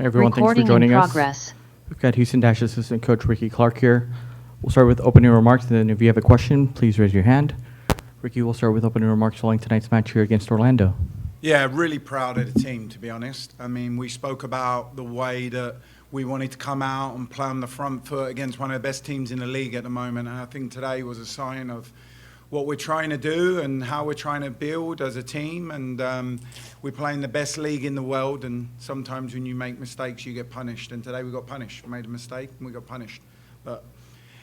Hey everyone, thanks for Recording in joining us. progress. We've got Houston Dash assistant coach Ricky Clarke here. We'll start with opening remarks, and then if you have a question, please raise your hand. Ricky, we'll start with opening remarks following tonight's match here against Orlando. Yeah, really proud of the team, to be honest. I mean, we spoke about the way that we wanted to come out and play on the front foot against one of the best teams in the league at the moment. And I think today was a sign of what we're trying to do and how we're trying to build as a team. And we're playing the best league in the world. And sometimes when you make mistakes, you get punished. And today we got punished. We made a mistake and we got punished. But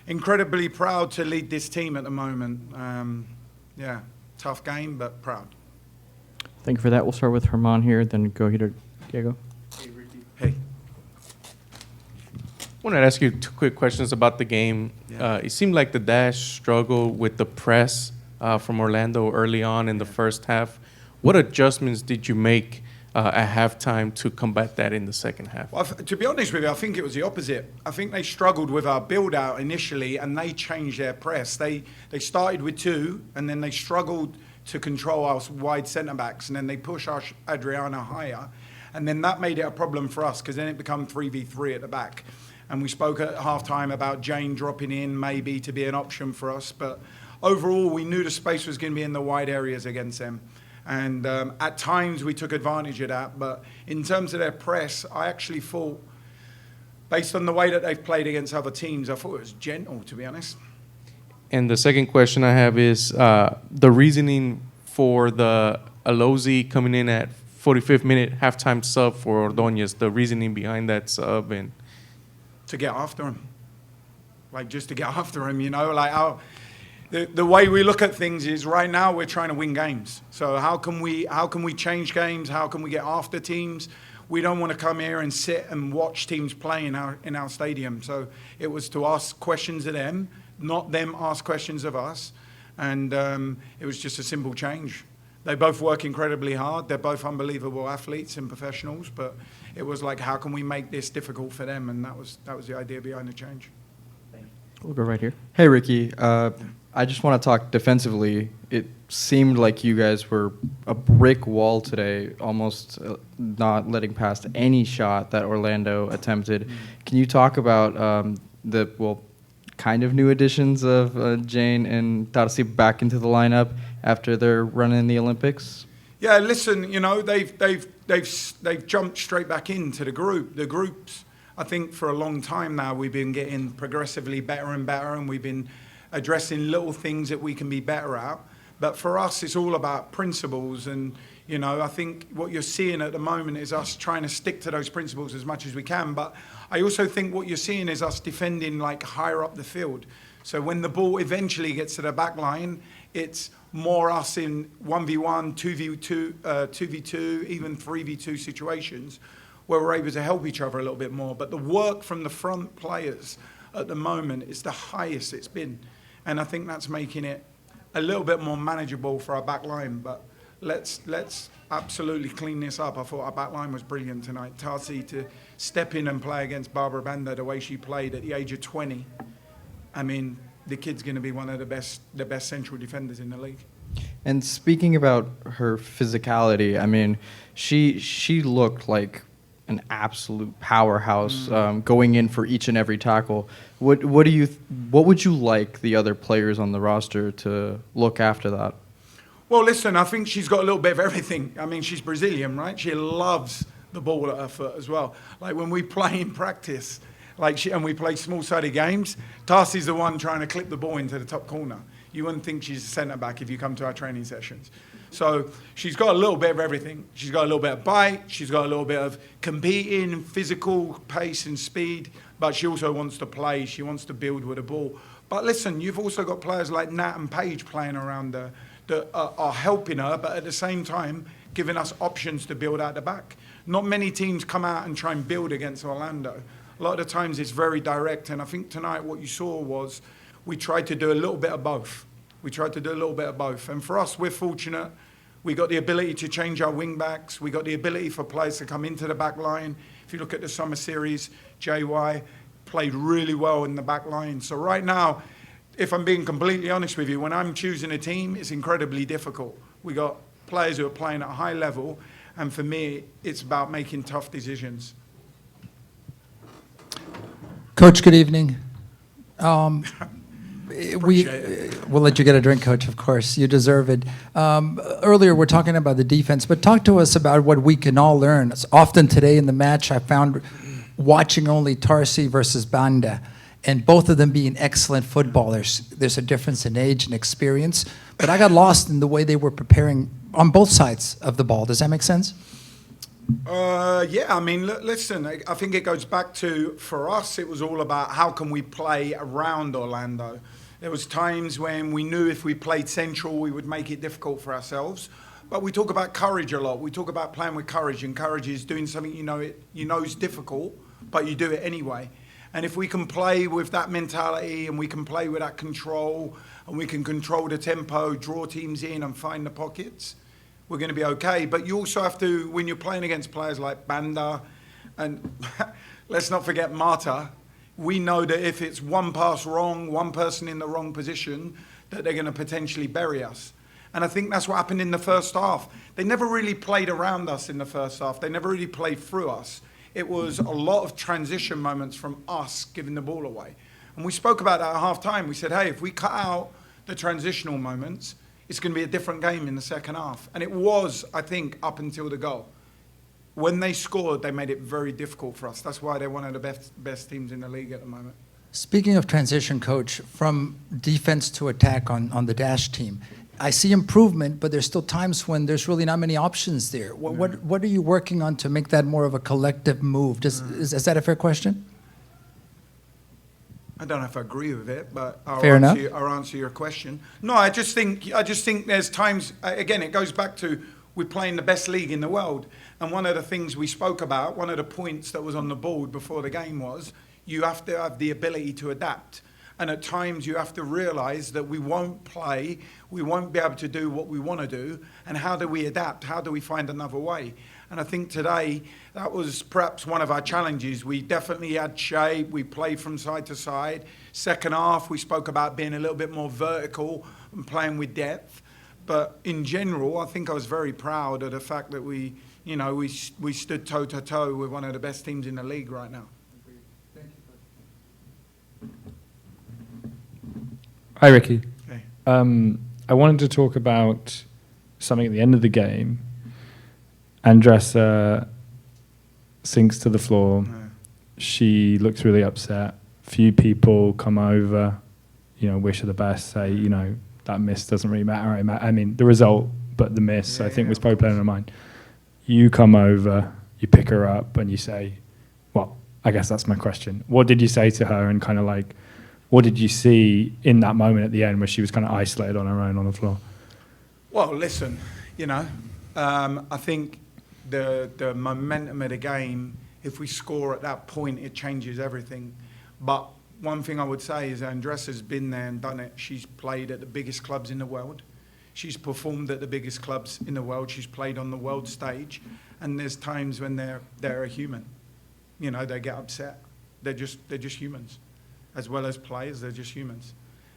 incredibly proud to lead this team at the moment. Yeah, tough game, but proud. Thank you for that. We'll start with Herman here, then go here to Diego. Hey, Ricky. Hey. I wanted to ask you two quick questions about the game. Yeah. It seemed like the Dash struggled with the press from Orlando early on in the first half. What adjustments did you make at halftime to combat that in the second half? Well, to be honest with you, I think it was the opposite. I think they struggled with our build-out initially, and they changed their press. They started with two, and then they struggled to control our wide centre-backs, and then they pushed our Adriana higher. And then that made it a problem for us, because then it became 3v3 at the back. And we spoke at half-time about Jane dropping in maybe to be an option for us. But overall, we knew the space was going to be in the wide areas against them. And at times, we took advantage of that. But in terms of their press, I actually thought, based on the way that they've played against other teams, I thought it was gentle, to be honest. And the second question I have is the reasoning for the Alozi coming in at 45th minute halftime sub for Ordonez, the reasoning behind that sub. And to get after him. Like, just to get after him, you know? Like, the way we look at things is right now we're trying to win games. So how can we change games? How can we get after teams? We don't want to come here and sit and watch teams play in our stadium. So it was to ask questions of them, not them ask questions of us. And it was just a simple change. They both work incredibly hard. They're both unbelievable athletes and professionals. But it was like, how can we make this difficult for them? And that was the idea behind the change. We'll go right here. Hey, Ricky. I just want to talk defensively. It seemed like you guys were a brick wall today, almost not letting past any shot that Orlando attempted. Mm-hmm. Can you talk about kind of new additions of Jane and Darcy back into the lineup after their run in the Olympics? Yeah, listen, you know, they've jumped straight back into the group. The groups, I think, for a long time now, we've been getting progressively better and better, and we've been addressing little things that we can be better at. But for us, it's all about principles. And, you know, I think what you're seeing at the moment is us trying to stick to those principles as much as we can. But I also think what you're seeing is us defending, like, higher up the field. So when the ball eventually gets to the back line, it's more us in 1v1, 2v2, 2v2, even 3v2 situations where we're able to help each other a little bit more. But the work from the front players at the moment is the highest it's been. And I think that's making it a little bit more manageable for our back line. But let's absolutely clean this up. I thought our back line was brilliant tonight. Tarsi to step in and play against Barbara Banda the way she played at the age of 20. I mean, the kid's going to be one of the best central defenders in the league. And speaking about her physicality, I mean, she looked like an absolute powerhouse going in for each and every tackle. What would you like the other players on the roster to look after that? Well, listen, I think she's got a little bit of everything. I mean, she's Brazilian, right? She loves the ball at her foot as well. Like when we play in practice, and we play small-sided games, Tarsi's the one trying to clip the ball into the top corner. You wouldn't think she's a centre-back if you come to our training sessions. So she's got a little bit of everything. She's got a little bit of bite. She's got a little bit of competing, physical pace and speed. But she also wants to play. She wants to build with the ball. But listen, you've also got players like Nat and Paige playing around her that are helping her, but at the same time giving us options to build out the back. Not many teams come out and try and build against Orlando. A lot of the times it's very direct. And I think tonight what you saw was we tried to do a little bit of both. And for us, we're fortunate. We got the ability to change our wing backs. We got the ability for players to come into the back line. If you look at the summer series, JY played really well in the back line. So right now, if I'm being completely honest with you, when I'm choosing a team, it's incredibly difficult. We got players who are playing at a high level, and for me, it's about making tough decisions. Coach, good evening. Appreciate We'll let you get a drink, Coach, of course. You deserve it. Earlier, we're talking about the defense, but talk to us about what we can all learn. Often today in the match, I found watching only Tarsi versus Banda, and both of them being excellent footballers. There's a difference in age and experience, but I got lost in the way they were preparing on both sides of the ball. Does that make sense? Yeah, I mean, listen, I think it goes back to, for us, it was all about how can we play around Orlando. There was times when we knew if we played central, we would make it difficult for ourselves. But we talk about courage a lot. We talk about playing with courage, and courage is doing something you know is difficult, but you do it anyway. And if we can play with that mentality, and we can play with that control, and we can control the tempo, draw teams in and find the pockets, we're going to be okay. But you also have to, when you're playing against players like Banda, and let's not forget Marta, we know that if it's one pass wrong, one person in the wrong position, that they're going to potentially bury us. And I think that's what happened in the first half. They never really played around us in the first half. They never really played through us. It was a lot of transition moments from us giving the ball away. And we spoke about that at half time. We said, hey, if we cut out the transitional moments, it's going to be a different game in the second half. And it was, I think, up until the goal. When they scored, they made it very difficult for us. That's why they're one of the best teams in the league at the moment. Speaking of transition, Coach, from defense to attack on the dash team, I see improvement, but there's still times when there's really not many options there. What are you working on to make that more of a collective move? Is that a fair question? I don't know if I agree with it, but I'll answer your question. No, I just think there's times, again, it goes back to we're playing the best league in the world. And one of the things we spoke about, one of the points that was on the board before the game was you have to have the ability to adapt. And at times you have to realize that we won't play, we won't be able to do what we want to do. And how do we adapt? How do we find another way? And I think today that was perhaps one of our challenges. We definitely had shape. We played from side to side. Second half, we spoke about being a little bit more vertical and playing with depth. But in general, I think I was very proud of the fact that we stood toe-to-toe with one of the best teams in the league right now. Hi, Ricky. Okay. I wanted to talk about something at the end of the game. Andressa sinks to the floor. Yeah. She looks really upset. Few people come over, wish her the best, say, that miss doesn't really matter. I mean, the result, but the miss, I think, was probably playing on her mind. You come over, you pick her up, and you say, well, I guess that's my question. What did you say to her, and kind of like, what did you see in that moment at the end where she was kind of isolated on her own on the floor? Well, listen, I think the momentum of the game, if we score at that point, it changes everything. But one thing I would say is Andressa's been there and done it. She's played at the biggest clubs in the world. She's performed at the biggest clubs in the world. She's played on the world stage. And there's times when they're a human. They get upset. They're just humans. As well as players, they're just humans.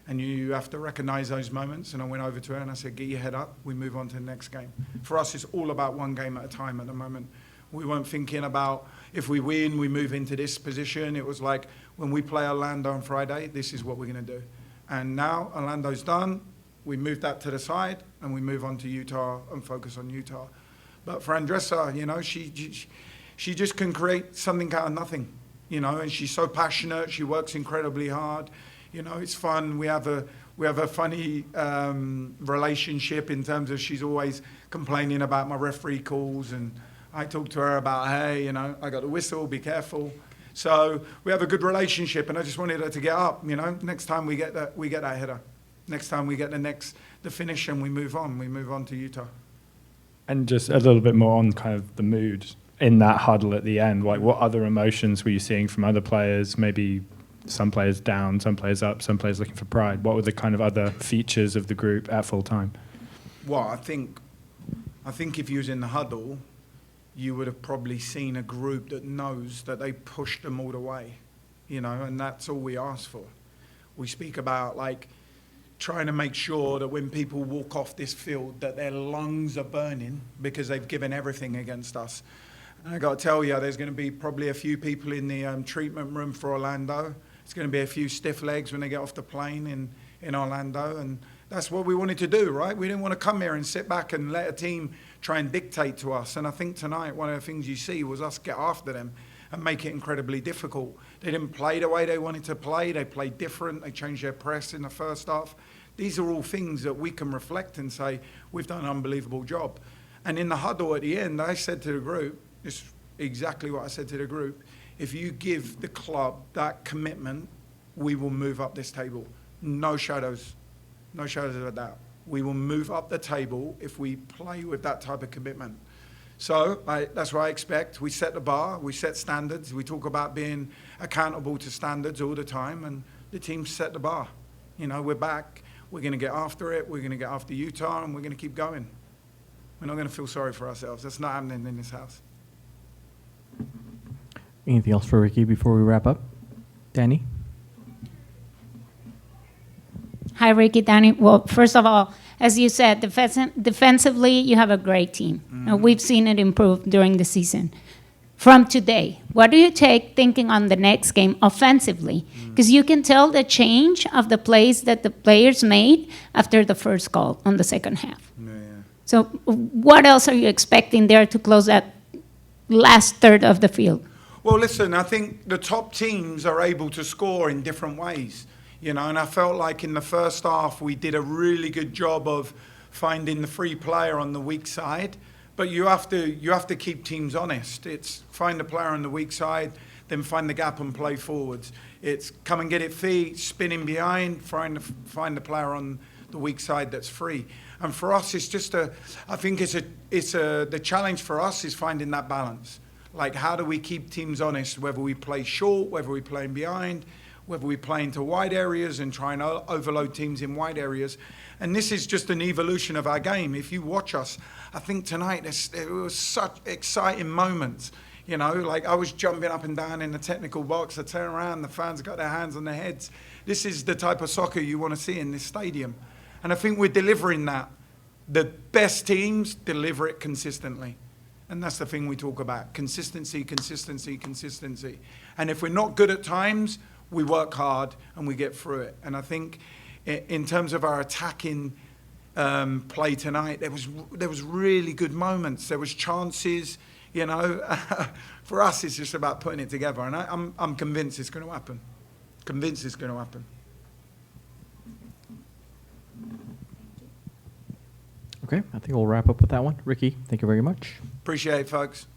And you have to recognize those moments. And I went over to her and I said, get your head up. We move on to the next game. For us, it's all about one game at a time at the moment. We weren't thinking about if we win, we move into this position. It was like when we play Orlando on Friday, this is what we're going to do. And now Orlando's done. We move that to the side and we move on to Utah and focus on Utah. But for Andressa, she just can create something out of nothing. And she's so passionate. She works incredibly hard. It's fun. We have a funny relationship in terms of she's always complaining about my referee calls, and I talk to her about, hey, I got the whistle, be careful. So we have a good relationship, and I just wanted her to get up. Next time we get that header. Next time we get the finish, and we move on to Utah. And just a little bit more on kind of the mood in that huddle at the end. Like, what other emotions were you seeing from other players? Maybe some players down, some players up, some players looking for pride. What were the kind of other features of the group at full time? Well, I think if you was in the huddle, you would have probably seen a group that knows that they pushed them all the way, and that's all we ask for. We speak about, trying to make sure that when people walk off this field that their lungs are burning because they've given everything against us. And I got to tell you, there's going to be probably a few people in the treatment room for Orlando. It's going to be a few stiff legs when they get off the plane in Orlando. And that's what we wanted to do, right? We didn't want to come here and sit back and let a team try and dictate to us. And I think tonight, one of the things you see was us get after them and make it incredibly difficult. They didn't play the way they wanted to play. They played different. They changed their press in the first half. These are all things that we can reflect and say, we've done an unbelievable job. And in the huddle at the end, I said to the group, it's exactly what I said to the group, if you give the club that commitment, we will move up this table. No shadows of a doubt. We will move up the table if we play with that type of commitment. So that's what I expect. We set the bar, we set standards. We talk about being accountable to standards all the time, and the team set the bar. You know, we're back. We're going to get after it. We're going to get after Utah, and we're going to keep going. We're not going to feel sorry for ourselves. That's not happening in this house. Anything else for Ricky before we wrap up? Danny? Hi, Ricky, Danny. Well, first of all, as you said, defensively, you have a great team. We've seen it improve during the season. From today, what do you take thinking on the next game offensively? Because you can tell the change of the plays that the players made after the first goal on the second half. Yeah. So what else are you expecting there to close that last third of the field? Well, listen, I think the top teams are able to score in different ways, you know, and I felt like in the first half we did a really good job of finding the free player on the weak side, but you have to keep teams honest. It's find a player on the weak side, then find the gap and play forwards. It's come and get it feet, spinning behind, find the player on the weak side that's free. And for us, it's just the challenge for us is finding that balance. Like, how do we keep teams honest, whether we play short, whether we play behind, whether we play into wide areas and try and overload teams in wide areas. And this is just an evolution of our game. If you watch us, I think tonight there was such exciting moments. You know, like I was jumping up and down in the technical box. I turn around, the fans got their hands on their heads. This is the type of soccer you want to see in this stadium. And I think we're delivering that. The best teams deliver it consistently. And that's the thing we talk about. Consistency, consistency, consistency. And if we're not good at times, we work hard and we get through it. And I think in terms of our attacking play tonight, there was really good moments. There was chances, you know. For us, it's just about putting it together. And I'm convinced it's going to happen. Convinced it's going to happen. Okay, I think we'll wrap up with that one. Ricky, thank you very much. Appreciate it, folks.